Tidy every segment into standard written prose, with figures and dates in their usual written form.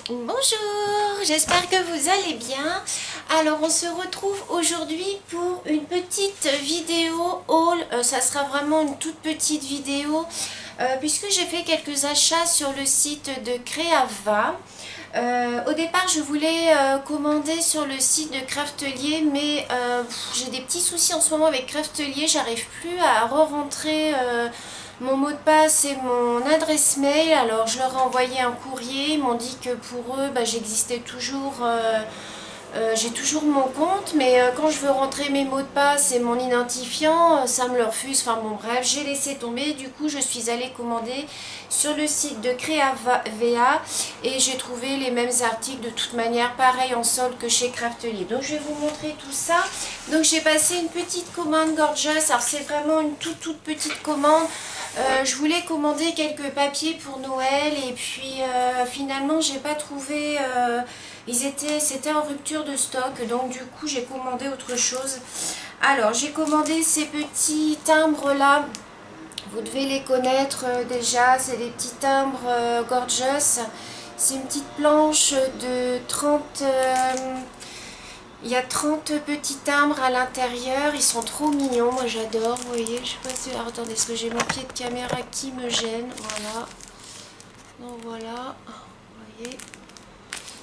Bonjour, j'espère que vous allez bien. Alors on se retrouve aujourd'hui pour une petite vidéo haul. Ça sera vraiment une toute petite vidéo puisque j'ai fait quelques achats sur le site de Creava. Au départ je voulais commander sur le site de Craftelier, mais j'ai des petits soucis en ce moment avec Craftelier. J'arrive plus à re-rentrer mon mot de passe et mon adresse mail. Alors je leur ai envoyé un courrier, ils m'ont dit que pour eux j'existais toujours, j'ai toujours mon compte, mais quand je veux rentrer mes mots de passe et mon identifiant, ça me le refuse. Enfin bon bref, j'ai laissé tomber. Du coup je suis allée commander sur le site de Creava et j'ai trouvé les mêmes articles de toute manière, pareil en solde que chez Craftelier. Donc je vais vous montrer tout ça. Donc j'ai passé une petite commande Gorgeous. Alors c'est vraiment une toute petite commande. Je voulais commander quelques papiers pour Noël et puis finalement j'ai pas trouvé, c'était en rupture de stock, donc du coup j'ai commandé autre chose. Alors j'ai commandé ces petits timbres là, vous devez les connaître déjà, c'est des petits timbres Gorgeous. C'est une petite planche de 30... il y a 30 petits timbres à l'intérieur, ils sont trop mignons, moi j'adore, vous voyez, je sais pas si... Alors, attendez, est-ce que j'ai mon pied de caméra qui me gêne, voilà. Donc voilà, vous voyez.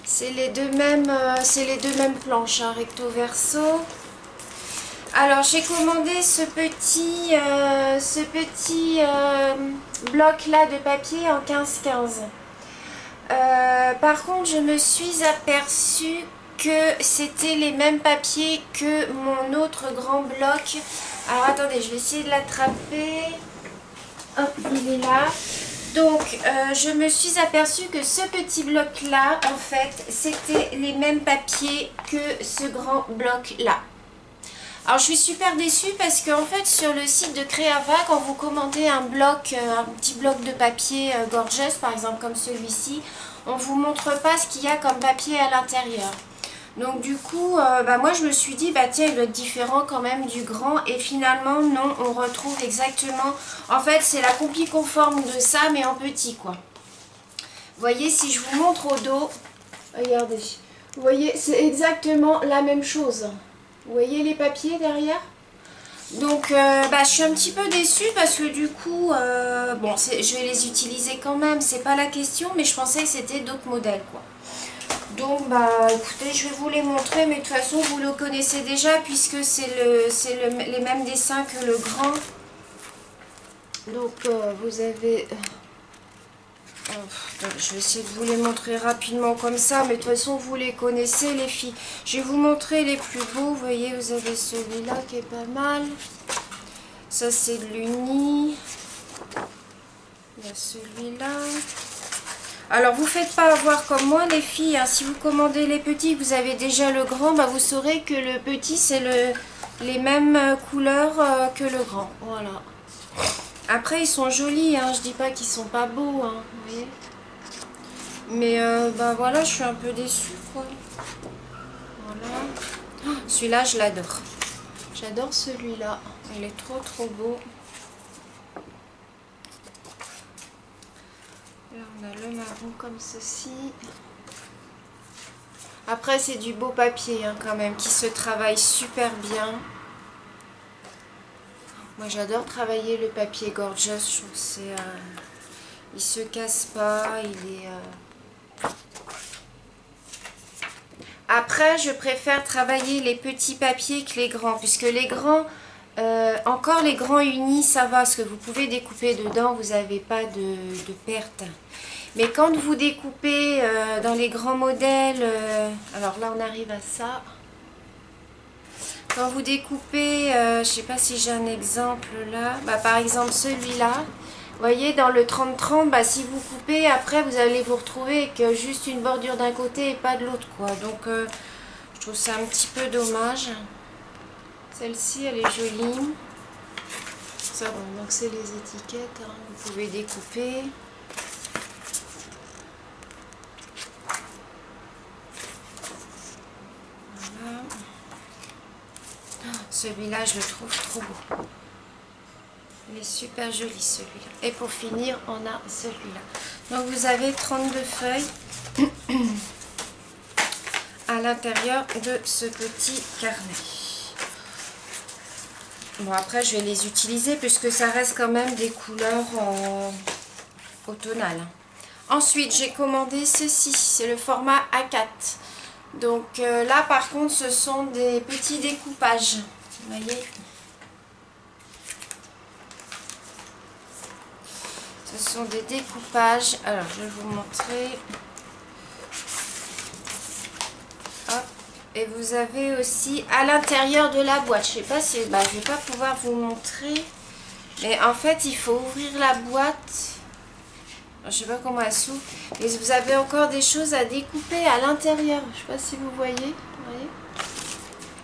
C'est les deux mêmes planches, hein, recto verso. Alors j'ai commandé ce petit bloc là de papier en 15-15. Par contre je me suis aperçue que c'était les mêmes papiers que mon autre grand bloc. Alors attendez, je vais essayer de l'attraper. Hop, il est là. Donc je me suis aperçue que ce petit bloc là, en fait, c'était les mêmes papiers que ce grand bloc là. Alors je suis super déçue parce qu'en fait sur le site de Creava, quand vous commandez un bloc, un petit bloc de papier Gorgeous par exemple comme celui-ci, on ne vous montre pas ce qu'il y a comme papier à l'intérieur. Donc du coup, moi je me suis dit, tiens, il doit être différent quand même du grand. Et finalement, non, on retrouve exactement... En fait, c'est la copie conforme de ça, mais en petit, quoi. Vous voyez, si je vous montre au dos, regardez. Vous voyez, c'est exactement la même chose. Vous voyez les papiers derrière? Donc, je suis un petit peu déçue parce que du coup, je vais les utiliser quand même. C'est pas la question, mais je pensais que c'était d'autres modèles, quoi. Donc écoutez, je vais vous les montrer, mais de toute façon vous le connaissez déjà puisque c'est les mêmes dessins que le grand. Donc vous avez... je vais essayer de vous les montrer rapidement comme ça, mais de toute façon vous les connaissez les filles. Je vais vous montrer les plus beaux. Vous voyez, vous avez celui-là qui est pas mal. Ça c'est de l'Uni. Il y a celui-là. Alors vous faites pas avoir comme moi les filles, hein. Si vous commandez les petits, vous avez déjà le grand, vous saurez que le petit c'est les mêmes couleurs que le grand. Voilà. Après ils sont jolis, hein. Je dis pas qu'ils sont pas beaux, hein, vous voyez. Mais voilà, je suis un peu déçue, quoi. Voilà. Oh, celui-là je l'adore. J'adore celui-là. Il est trop beau. Là on a le marron comme ceci. Après c'est du beau papier, hein, quand même, qui se travaille super bien. Moi j'adore travailler le papier Gorgeous. Je trouve que c'est... il se casse pas, il est... Après je préfère travailler les petits papiers que les grands, puisque les grands... encore les grands unis ça va, parce que vous pouvez découper dedans, vous n'avez pas de perte. Mais quand vous découpez dans les grands modèles, alors là on arrive à ça. Quand vous découpez, je ne sais pas si j'ai un exemple là, par exemple celui-là, vous voyez dans le 30-30, si vous coupez, après vous allez vous retrouver avec juste une bordure d'un côté et pas de l'autre, quoi. Donc je trouve ça un petit peu dommage. Celle-ci elle est jolie. Ça, bon, donc c'est les étiquettes, hein. Vous pouvez découper. Celui-là, je le trouve trop beau. Il est super joli celui-là. Et pour finir, on a celui-là. Donc vous avez 32 feuilles à l'intérieur de ce petit carnet. Bon, après je vais les utiliser puisque ça reste quand même des couleurs automnales. Ensuite j'ai commandé ceci, c'est le format A4. Donc là par contre ce sont des petits découpages, vous voyez. Ce sont des découpages, alors je vais vous montrer. Hop. Et vous avez aussi à l'intérieur de la boîte, je sais pas si, je vais pas pouvoir vous montrer, mais en fait il faut ouvrir la boîte, je sais pas comment elle s'ouvre, et vous avez encore des choses à découper à l'intérieur, je sais pas si vous voyez.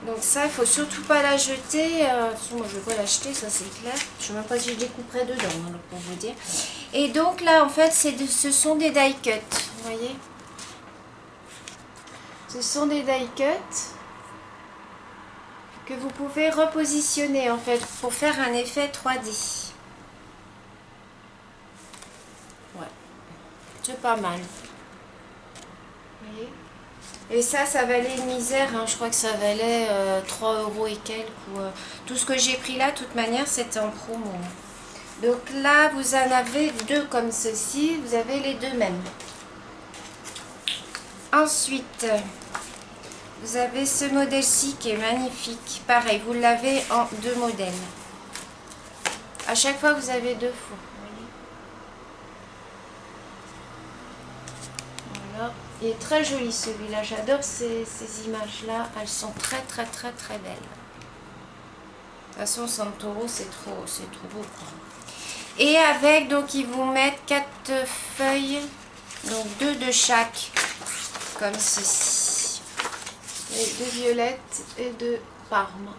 Donc ça il faut surtout pas la jeter, de toute façon moi je vais pas l'acheter, ça c'est clair, je sais même pas si je découperai dedans, hein, pour vous dire. Et donc là en fait ce sont des die cuts, vous voyez. Ce sont des die cuts que vous pouvez repositionner en fait pour faire un effet 3D. Ouais, c'est pas mal. Vous voyez. Et ça valait une misère, hein. Je crois que ça valait 3 € et quelques. Tout ce que j'ai pris là, de toute manière, c'était en promo. Donc là, vous en avez deux comme ceci, vous avez les deux mêmes. Ensuite, vous avez ce modèle-ci qui est magnifique. Pareil, vous l'avez en deux modèles. À chaque fois, vous avez deux fois. Voilà. Il est très joli celui-là. J'adore ces images-là. Elles sont très très très très belles. De toute façon, 100 €, c'est trop beau, quoi. Et avec, donc, ils vous mettent 4 feuilles. Donc, 2 de chaque. Comme ceci. Et de violette et de parme.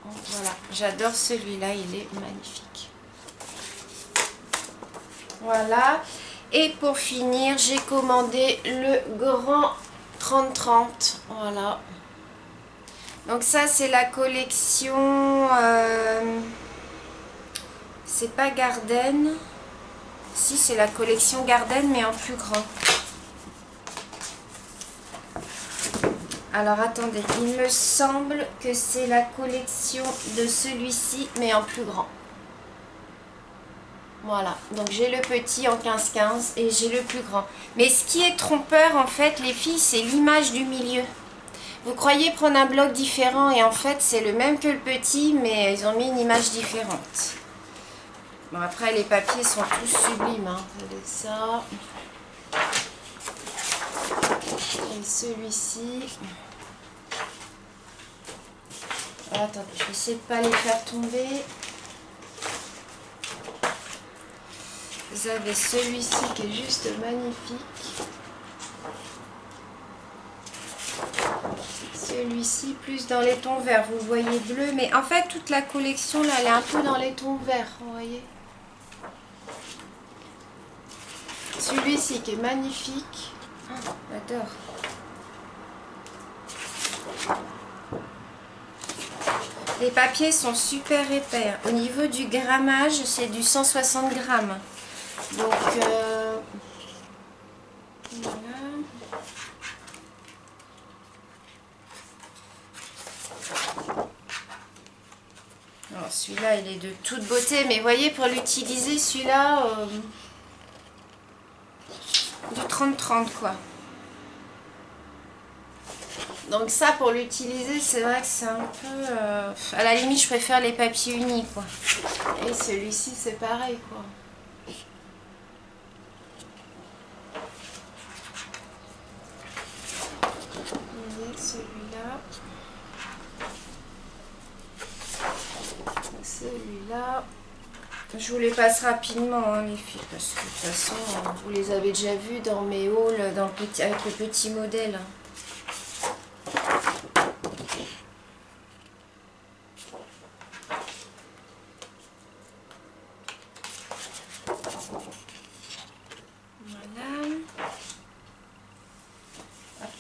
Voilà, j'adore celui-là, il est magnifique. Voilà. Et pour finir, j'ai commandé le grand 30-30. Voilà. Donc ça, c'est la collection... c'est pas Garden. Si, c'est la collection Garden, mais en plus grand. Alors attendez, il me semble que c'est la collection de celui-ci, mais en plus grand. Voilà, donc j'ai le petit en 15-15 et j'ai le plus grand. Mais ce qui est trompeur en fait, les filles, c'est l'image du milieu. Vous croyez prendre un bloc différent et en fait c'est le même que le petit, mais ils ont mis une image différente. Bon, après les papiers sont tous sublimes, hein. Vous voyez ça. Et celui-ci. Attendez, je vais essayer de ne pas les faire tomber. Vous avez celui-ci qui est juste magnifique. Celui-ci plus dans les tons verts. Vous voyez bleu, mais en fait toute la collection là, elle est un peu dans les tons verts. Vous voyez. Celui-ci qui est magnifique. Oh, j'adore. Les papiers sont super épais. Au niveau du grammage, c'est du 160 grammes. Donc, voilà. Alors, celui-là, il est de toute beauté. Mais voyez, pour l'utiliser, celui-là, du 30-30, quoi. Donc ça, pour l'utiliser, c'est vrai que c'est un peu... à la limite, je préfère les papiers unis, quoi. Et celui-ci, c'est pareil, quoi. Vous voyez celui-là. Celui-là. Je vous les passe rapidement, hein, les filles, parce que de toute façon, vous les avez déjà vus dans mes hauls, avec le petit modèle.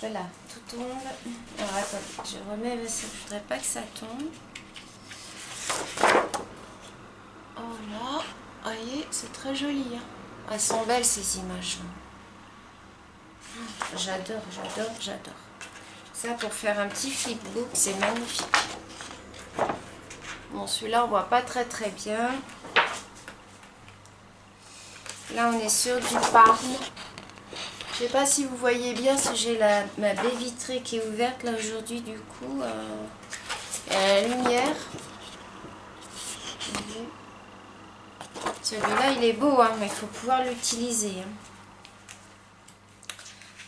Voilà, tout tombe. Alors attendez, je remets parce que je voudrais pas que ça tombe. Oh là, vous voyez, c'est très joli. Hein. Elles sont belles ces images. J'adore, j'adore, j'adore. Ça pour faire un petit flipbook, c'est magnifique. Bon, celui-là on voit pas très bien. Là on est sur du Parme. Je sais pas si vous voyez bien, si j'ai ma baie vitrée qui est ouverte là aujourd'hui, du coup il y a la lumière. Celui-là il est beau, hein, mais il faut pouvoir l'utiliser. Hein.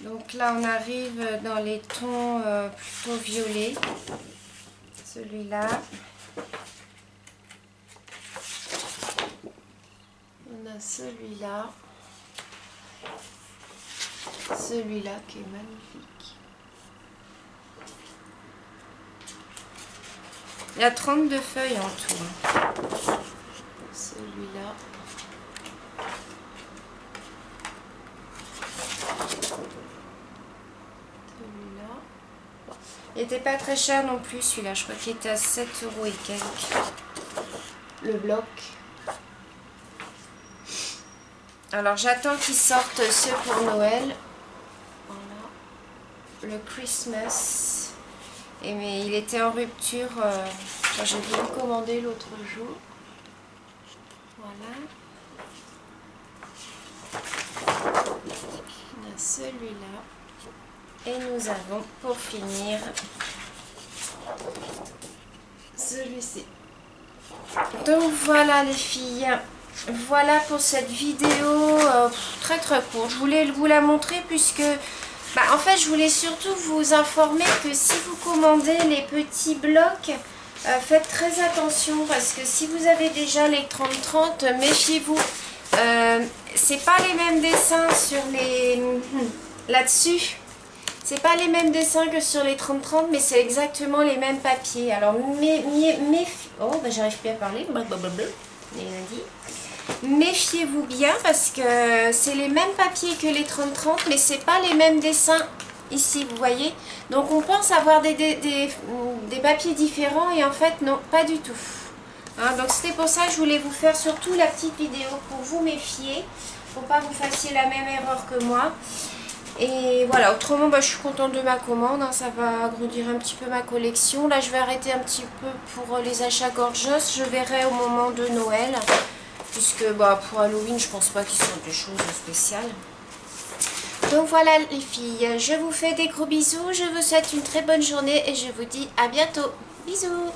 Donc là on arrive dans les tons plutôt violets. Celui-là. On a celui-là. Celui-là qui est magnifique. Il y a 32 feuilles en tout. Celui-là. Celui-là. Il n'était pas très cher non plus celui-là. Je crois qu'il était à 7 € et quelques. Le bloc. Alors j'attends qu'ils sortent ceux pour Noël. Voilà. Le Christmas. Et mais il était en rupture quand j'ai voulu commander l'autre jour. Voilà. On a celui-là. Et nous avons pour finir celui-ci. Donc voilà les filles. Voilà pour cette vidéo très courte. Je voulais vous la montrer puisque en fait je voulais surtout vous informer que si vous commandez les petits blocs, faites très attention parce que si vous avez déjà les 30-30, méfiez-vous. C'est pas les mêmes dessins sur les là-dessus. C'est pas les mêmes dessins que sur les 30-30, mais c'est exactement les mêmes papiers. Alors j'arrive plus à parler. Méfiez-vous bien parce que c'est les mêmes papiers que les 30-30, mais c'est pas les mêmes dessins ici, vous voyez. Donc on pense avoir des papiers différents et en fait non, pas du tout. Hein, donc c'était pour ça que je voulais vous faire surtout la petite vidéo pour vous méfier, pour pas que vous fassiez la même erreur que moi. Et voilà, autrement je suis contente de ma commande, hein, ça va agrandir un petit peu ma collection. Là je vais arrêter un petit peu pour les achats Gorgeous, je verrai au moment de Noël. Puisque pour Halloween, je pense pas qu'ils sortent des choses spéciales. Donc voilà les filles, je vous fais des gros bisous. Je vous souhaite une très bonne journée et je vous dis à bientôt. Bisous.